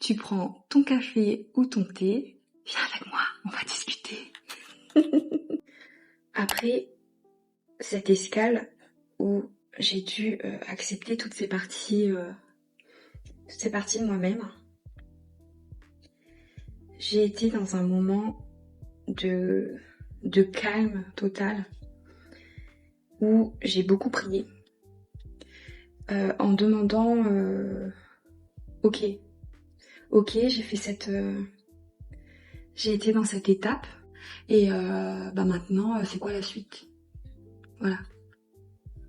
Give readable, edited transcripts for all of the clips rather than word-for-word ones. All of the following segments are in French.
tu prends ton café ou ton thé, viens avec moi, on va discuter. Après cette escale où j'ai dû accepter toutes ces parties de moi-même, j'ai été dans un moment de calme total où j'ai beaucoup prié en demandant ok, j'ai fait j'ai été dans cette étape et maintenant c'est quoi la suite? Voilà.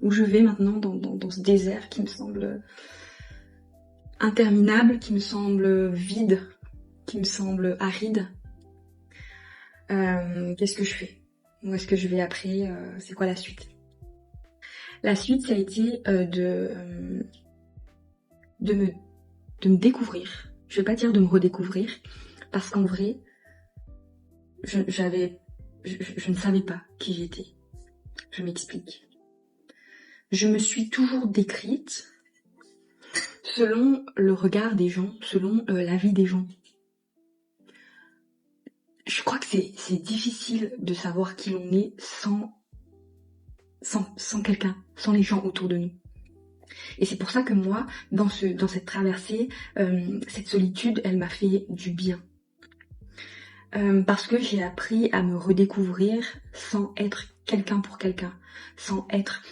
Où je vais maintenant dans ce désert qui me semble interminable, qui me semble vide, qui me semble aride. Qu'est-ce que je fais? Où est-ce que je vais après? C'est quoi la suite? La suite, ça a été de me découvrir. Je vais pas dire de me redécouvrir, parce qu'en vrai, je ne savais pas qui j'étais. Je m'explique. Je me suis toujours décrite selon le regard des gens, selon la vie des gens. Je crois que c'est difficile de savoir qui l'on est sans quelqu'un, sans les gens autour de nous. Et c'est pour ça que moi, dans cette traversée, cette solitude, elle m'a fait du bien. Parce que j'ai appris à me redécouvrir sans être quelqu'un pour quelqu'un, sans être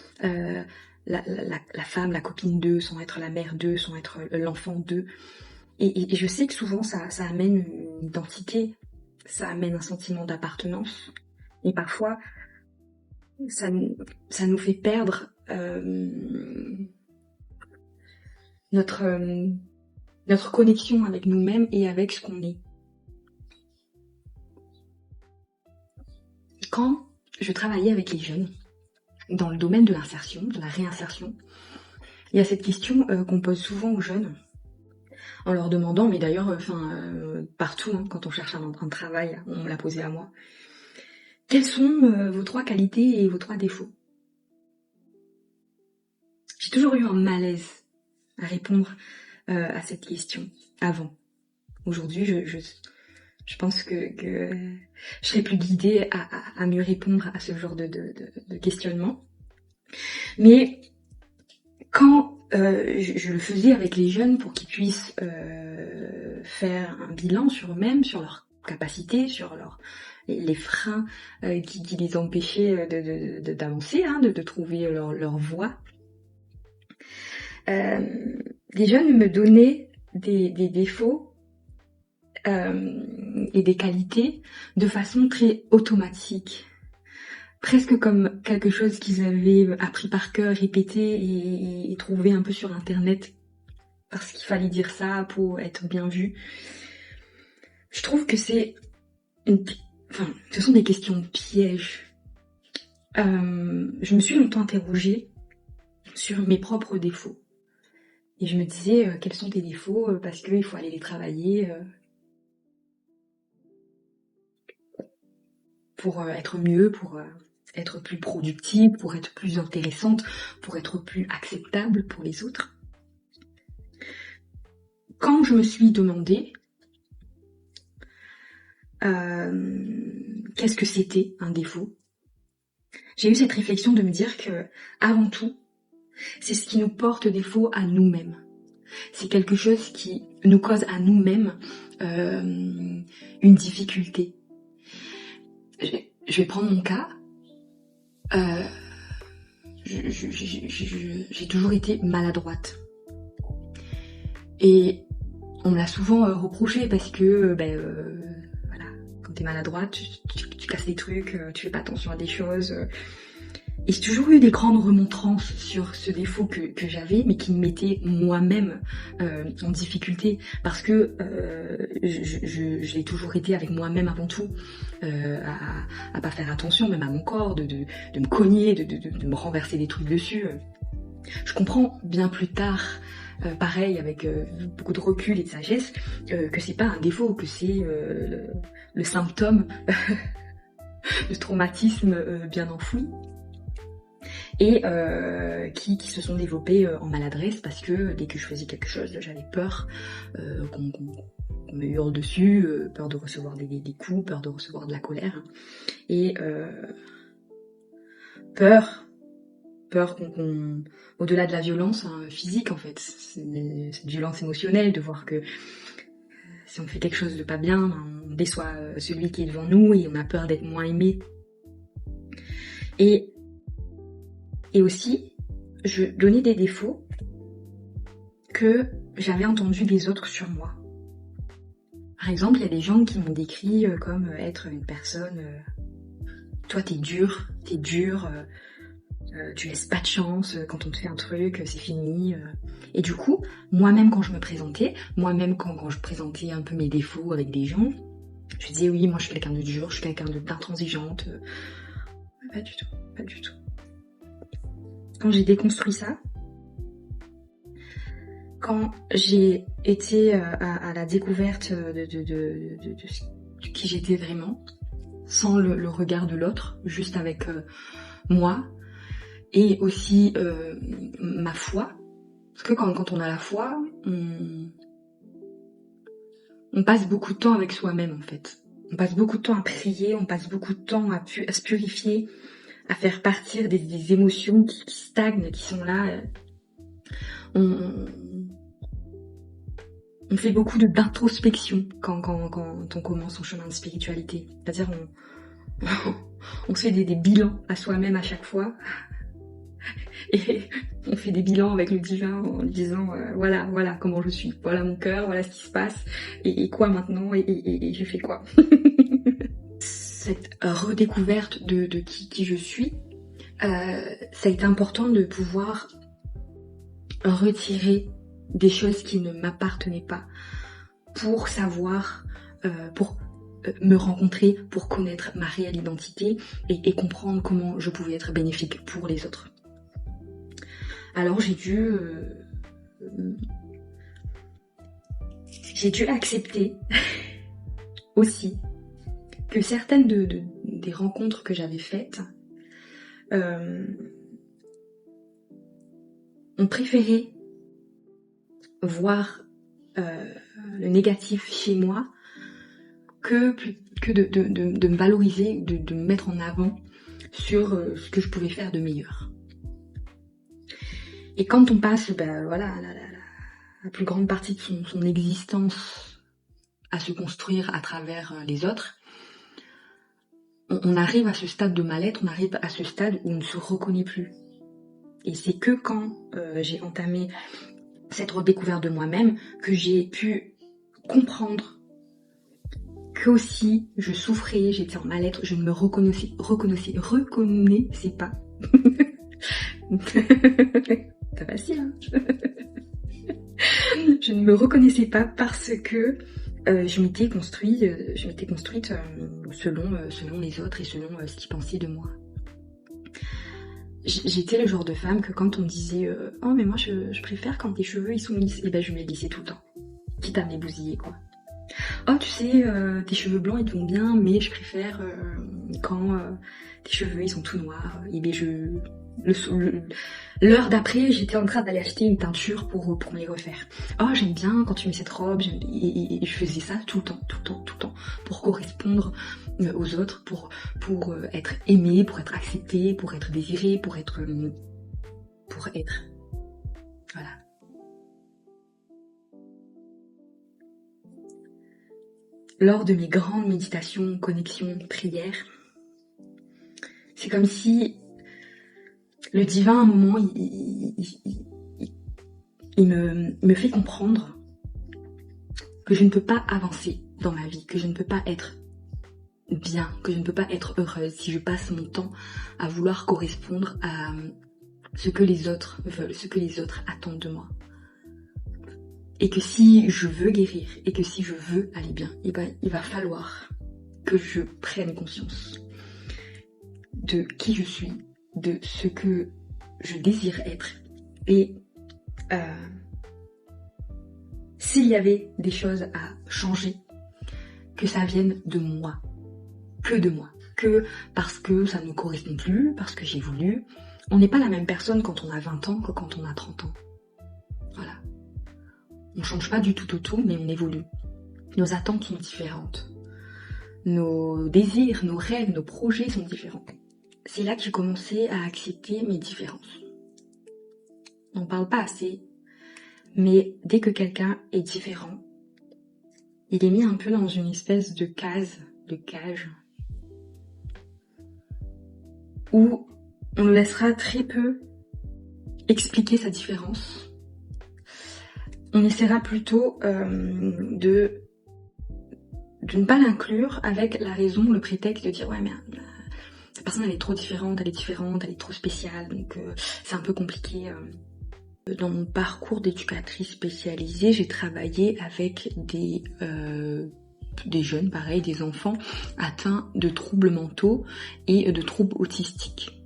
la femme, la copine d'eux, sans être la mère d'eux, sans être l'enfant d'eux. Et je sais que souvent ça amène une identité, ça amène un sentiment d'appartenance. Et parfois, ça nous fait perdre notre connexion avec nous-mêmes et avec ce qu'on est. Quand je travaillais avec les jeunes, dans le domaine de l'insertion, de la réinsertion, il y a cette question qu'on pose souvent aux jeunes, en leur demandant, mais d'ailleurs, partout, hein, quand on cherche un travail, on me l'a posé à moi. Quelles sont vos 3 qualités et vos 3 défauts? J'ai toujours eu un malaise à répondre à cette question avant. Aujourd'hui, je pense que je serai plus guidée à mieux répondre à ce genre de questionnement. Mais quand je le faisais avec les jeunes pour qu'ils puissent faire un bilan sur eux-mêmes, sur leurs capacités, sur les freins qui les empêchaient d'avancer, hein, de trouver leur voie. Les jeunes me donnaient des défauts et des qualités de façon très automatique. Presque comme quelque chose qu'ils avaient appris par cœur, répété et trouvé un peu sur internet. Parce qu'il fallait dire ça pour être bien vu. Je trouve que ce sont des questions pièges. Je me suis longtemps interrogée sur mes propres défauts. Et je me disais, quels sont tes défauts? Parce qu'il faut aller les travailler pour être mieux, pour être plus productive, pour être plus intéressante, pour être plus acceptable pour les autres. Quand je me suis demandé qu'est-ce que c'était un défaut, j'ai eu cette réflexion de me dire que, avant tout, c'est ce qui nous porte défaut à nous-mêmes. C'est quelque chose qui nous cause à nous-mêmes une difficulté. Je vais prendre mon cas. J'ai toujours été maladroite. Et on me l'a souvent reproché parce que, voilà, quand t'es maladroite, tu casses des trucs, tu fais pas attention à des choses. Et j'ai toujours eu des grandes remontrances sur ce défaut que j'avais, mais qui me mettait moi-même en difficulté, parce que je l'ai toujours été avec moi-même avant tout, à pas faire attention même à mon corps, de me cogner, de me renverser des trucs dessus. Je comprends bien plus tard, pareil avec beaucoup de recul et de sagesse, que c'est pas un défaut, que c'est le symptôme de traumatisme bien enfoui. et qui se sont développées en maladresse parce que dès que je faisais quelque chose, j'avais peur qu'on me hurle dessus, peur de recevoir des coups, peur de recevoir de la colère, et peur au-delà de la violence physique en fait, cette violence émotionnelle de voir que si on fait quelque chose de pas bien, on déçoit celui qui est devant nous et on a peur d'être moins aimé. Et aussi, je donnais des défauts que j'avais entendus des autres sur moi. Par exemple, il y a des gens qui m'ont décrit comme être une personne... toi, t'es dur, tu laisses pas de chance, quand on te fait un truc, c'est fini. Et du coup, moi-même quand je me présentais, moi-même quand je présentais un peu mes défauts avec des gens, je disais oui, moi je suis quelqu'un de dur, je suis quelqu'un d'intransigeante. Pas du tout, pas du tout. Quand j'ai déconstruit ça, quand j'ai été à la découverte de qui j'étais vraiment, sans le regard de l'autre, juste avec moi, et aussi ma foi, parce que quand on a la foi, on passe beaucoup de temps avec soi-même en fait. On passe beaucoup de temps à prier, on passe beaucoup de temps à se purifier, à faire partir des émotions qui stagnent, qui sont là. On fait beaucoup d'introspection quand on commence son chemin de spiritualité. C'est-à-dire on se fait des bilans à soi-même à chaque fois. Et on fait des bilans avec le divin en disant voilà comment je suis, voilà mon cœur, voilà ce qui se passe, et quoi maintenant, et je fais quoi. Cette redécouverte de qui je suis, ça a été important de pouvoir retirer des choses qui ne m'appartenaient pas pour savoir, pour me rencontrer, pour connaître ma réelle identité et comprendre comment je pouvais être bénéfique pour les autres. Alors j'ai dû accepter aussi que certaines des rencontres que j'avais faites ont préféré voir le négatif chez moi que de me valoriser, de me mettre en avant sur ce que je pouvais faire de meilleur. Et quand on passe la plus grande partie de son existence à se construire à travers les autres, on arrive à ce stade de mal-être, on arrive à ce stade où on ne se reconnaît plus. Et c'est que quand j'ai entamé cette redécouverte de moi-même que j'ai pu comprendre que aussi je souffrais, j'étais en mal-être, je ne me reconnaissais pas. C'est facile, hein. Je ne me reconnaissais pas parce que je m'étais construite selon les autres et selon ce qu'ils pensaient de moi. J'étais le genre de femme que quand on me disait oh mais moi je préfère quand tes cheveux ils sont lisses, et ben je me les lissais tout le temps, quitte à me les bousiller quoi. Oh tu sais tes cheveux blancs ils te vont bien, mais je préfère quand tes cheveux ils sont tout noirs, et ben l'heure d'après, j'étais en train d'aller acheter une teinture pour me les refaire. Oh, j'aime bien quand tu mets cette robe. Et je faisais ça tout le temps, pour correspondre aux autres, pour être aimée, pour être acceptée, pour être désirée, pour être... Voilà. Lors de mes grandes méditations, connexions, prières, c'est comme si le divin, à un moment, il me fait comprendre que je ne peux pas avancer dans ma vie, que je ne peux pas être bien, que je ne peux pas être heureuse si je passe mon temps à vouloir correspondre à ce que les autres veulent, ce que les autres attendent de moi. Et que si je veux guérir et que si je veux aller bien, il va falloir que je prenne conscience de qui je suis, de ce que je désire être, et s'il y avait des choses à changer, que ça vienne de moi, que parce que ça ne me correspond plus, parce que j'ai voulu, On n'est pas la même personne quand on a 20 ans que quand on a 30 ans. Voilà. On change pas du tout au tout, mais on évolue. Nos attentes sont différentes. Nos désirs, nos rêves, nos projets sont différents. C'est là que j'ai commencé à accepter mes différences. On n'en parle pas assez, mais dès que quelqu'un est différent, il est mis un peu dans une espèce de case, de cage, où on le laissera très peu expliquer sa différence. On essaiera plutôt de ne pas l'inclure avec la raison, le prétexte de dire ouais mais cette personne elle est trop différente, elle est trop spéciale, donc c'est un peu compliqué. Dans mon parcours d'éducatrice spécialisée, j'ai travaillé avec des jeunes, pareil, des enfants atteints de troubles mentaux et de troubles autistiques.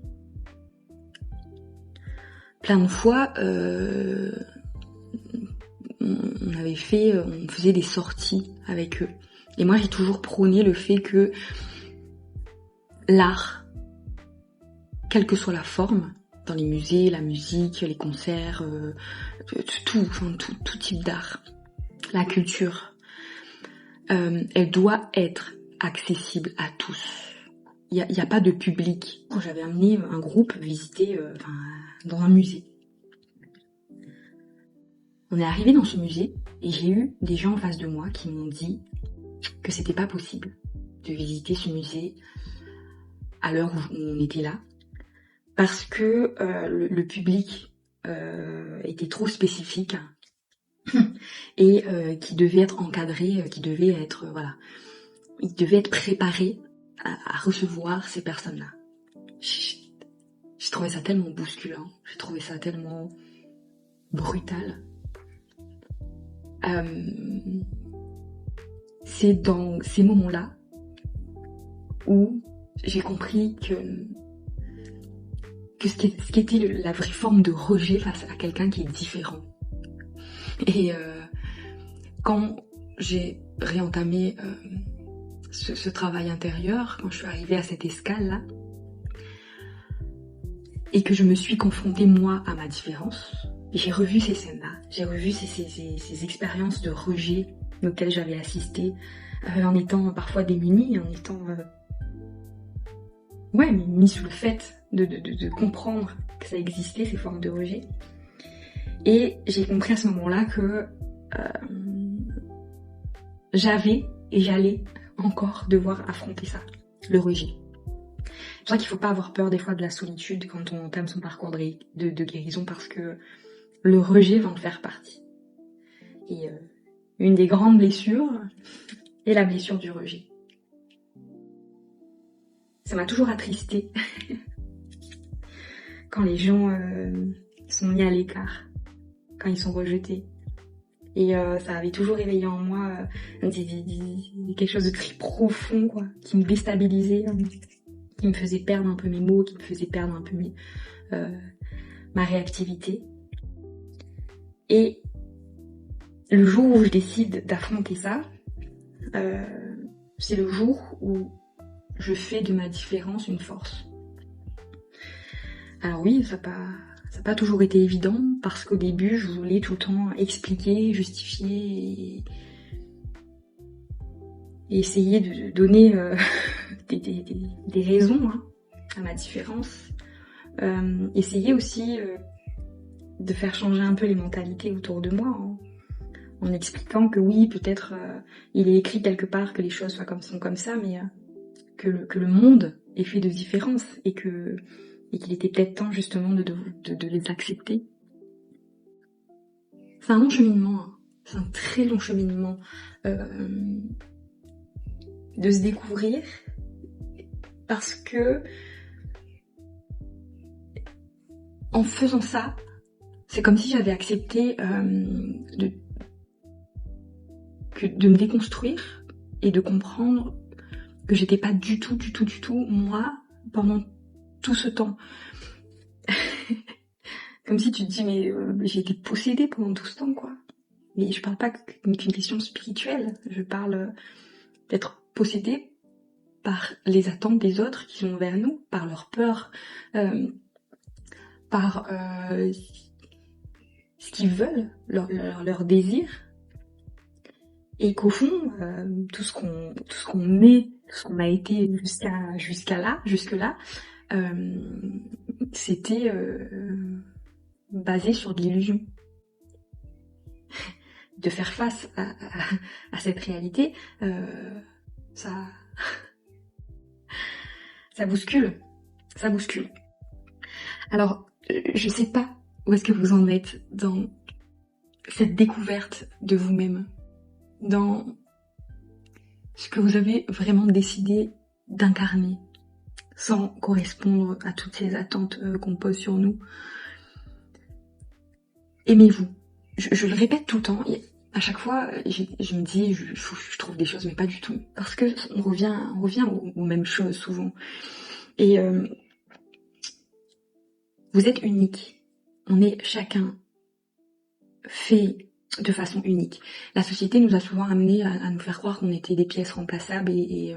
Plein de fois, on faisait des sorties avec eux. Et moi, j'ai toujours prôné le fait que l'art, quelle que soit la forme, dans les musées, la musique, les concerts, tout type d'art, la culture, elle doit être accessible à tous. Il y a pas de public. Quand j'avais amené un groupe visiter dans un musée, on est arrivé dans ce musée et j'ai eu des gens en face de moi qui m'ont dit que c'était pas possible de visiter ce musée à l'heure où on était là parce que le public était trop spécifique et qui devait être encadré, qui devait être il devait être préparé à recevoir ces personnes-là. J'ai trouvé ça tellement bousculant, j'ai trouvé ça tellement brutal. C'est dans ces moments-là où j'ai compris que ce qui était la vraie forme de rejet face à quelqu'un qui est différent. Et quand j'ai réentamé ce travail intérieur, quand je suis arrivée à cette escale-là, et que je me suis confrontée moi à ma différence, j'ai revu ces scènes-là, j'ai revu ces expériences de rejet auxquelles j'avais assisté, en étant parfois démunie, en étant mis sous le fait de comprendre que ça existait, ces formes de rejet. Et j'ai compris à ce moment-là que j'avais et j'allais encore devoir affronter ça, le rejet. C'est pour ça qu'il ne faut pas avoir peur des fois de la solitude quand on entame son parcours de guérison, parce que le rejet va en faire partie. Et une des grandes blessures est la blessure du rejet. Ça m'a toujours attristée quand les gens sont mis à l'écart, quand ils sont rejetés. Et ça avait toujours éveillé en moi quelque chose de très profond, quoi, qui me déstabilisait, qui me faisait perdre un peu mes mots, qui me faisait perdre un peu ma réactivité. Et le jour où je décide d'affronter ça, c'est le jour où je fais de ma différence une force. Alors oui, ça n'a pas toujours été évident, parce qu'au début, je voulais tout le temps expliquer, justifier et essayer de donner des raisons à ma différence. Essayer aussi de faire changer un peu les mentalités autour de moi, en expliquant que oui, peut-être il est écrit quelque part que les choses sont comme ça, mais que le monde est fait de différences et qu'il était peut-être temps justement de les accepter. C'est un long cheminement, c'est un très long cheminement de se découvrir, parce que en faisant ça, c'est comme si j'avais accepté de me déconstruire et de comprendre que j'étais pas du tout moi pendant tout ce temps. Comme si tu te dis mais j'ai été possédée pendant tout ce temps, quoi. Mais je parle pas qu'une question spirituelle, je parle d'être possédée par les attentes des autres qui sont envers nous, par leur peur par ce qu'ils veulent, leur désir, et qu'au fond, tout ce qu'on est, tout ce qu'on a été jusque-là, c'était basé sur de l'illusion. De faire face à cette réalité, ça bouscule. Ça bouscule. Alors, je sais pas où est-ce que vous en êtes dans cette découverte de vous-même, dans ce que vous avez vraiment décidé d'incarner, sans correspondre à toutes ces attentes qu'on pose sur nous. Aimez-vous. Je le répète tout le temps. À chaque fois, je me dis, je trouve des choses, mais pas du tout. Parce que on revient aux mêmes choses souvent. Et vous êtes unique. On est chacun fait de façon unique. La société nous a souvent amenés à nous faire croire qu'on était des pièces remplaçables et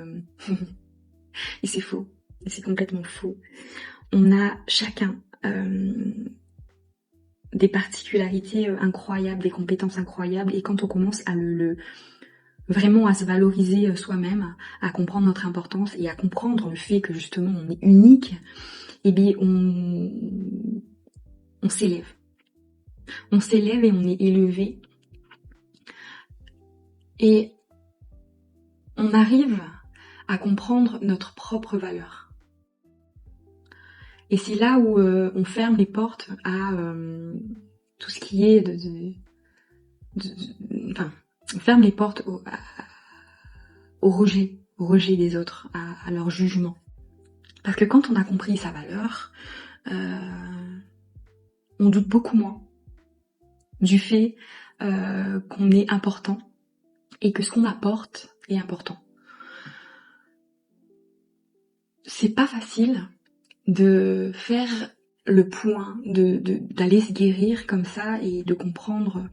c'est faux. Et c'est complètement faux. On a chacun des particularités incroyables, des compétences incroyables, et quand on commence à vraiment à se valoriser soi-même, à comprendre notre importance et à comprendre le fait que justement on est unique, eh bien on s'élève. On s'élève et on est élevé. Et on arrive à comprendre notre propre valeur. Et c'est là où on ferme les portes à tout ce qui est enfin, on ferme les portes au rejet des autres, à leur jugement. Parce que quand on a compris sa valeur, on doute beaucoup moins du fait qu'on est important et que ce qu'on apporte est important. C'est pas facile de faire le point, d'aller se guérir comme ça et de comprendre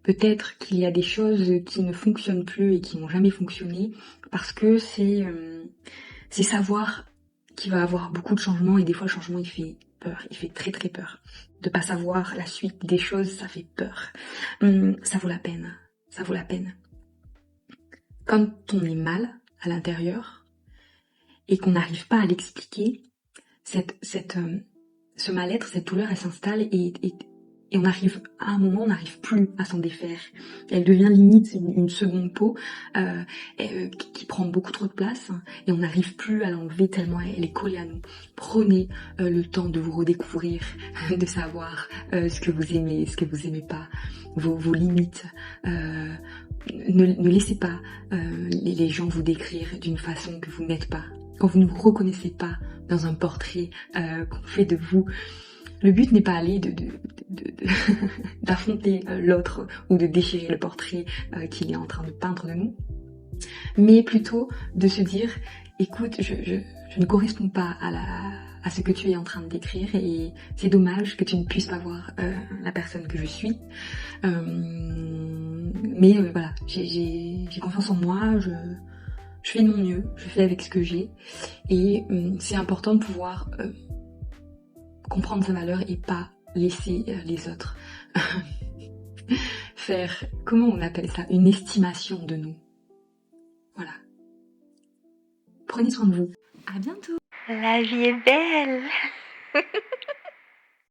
peut-être qu'il y a des choses qui ne fonctionnent plus et qui n'ont jamais fonctionné, parce que c'est savoir qu'il va avoir beaucoup de changements, et des fois le changement il fait peur, il fait très très peur. De pas savoir la suite des choses, ça fait peur. Ça vaut la peine, ça vaut la peine. Quand on est mal à l'intérieur et qu'on n'arrive pas à l'expliquer, ce mal-être, cette douleur, elle s'installe et on arrive, à un moment, on n'arrive plus à s'en défaire. Elle devient limite une seconde peau qui prend beaucoup trop de place, et on n'arrive plus à l'enlever tellement elle est collée à nous. Prenez le temps de vous redécouvrir, de savoir ce que vous aimez, ce que vous aimez pas, vos limites. Ne laissez pas les gens vous décrire d'une façon que vous n'êtes pas. Quand vous ne vous reconnaissez pas dans un portrait qu'on fait de vous, le but n'est pas aller d'affronter l'autre ou de déchirer le portrait qu'il est en train de peindre de nous, mais plutôt de se dire, écoute, je ne corresponds pas à ce que tu es en train de décrire, et c'est dommage que tu ne puisses pas voir la personne que je suis. Mais voilà, j'ai confiance en moi, je fais de mon mieux, je fais avec ce que j'ai, et c'est important de pouvoir comprendre sa valeur et pas laisser les autres faire, comment on appelle ça, une estimation de nous. Voilà. Prenez soin de vous. À bientôt. La vie est belle.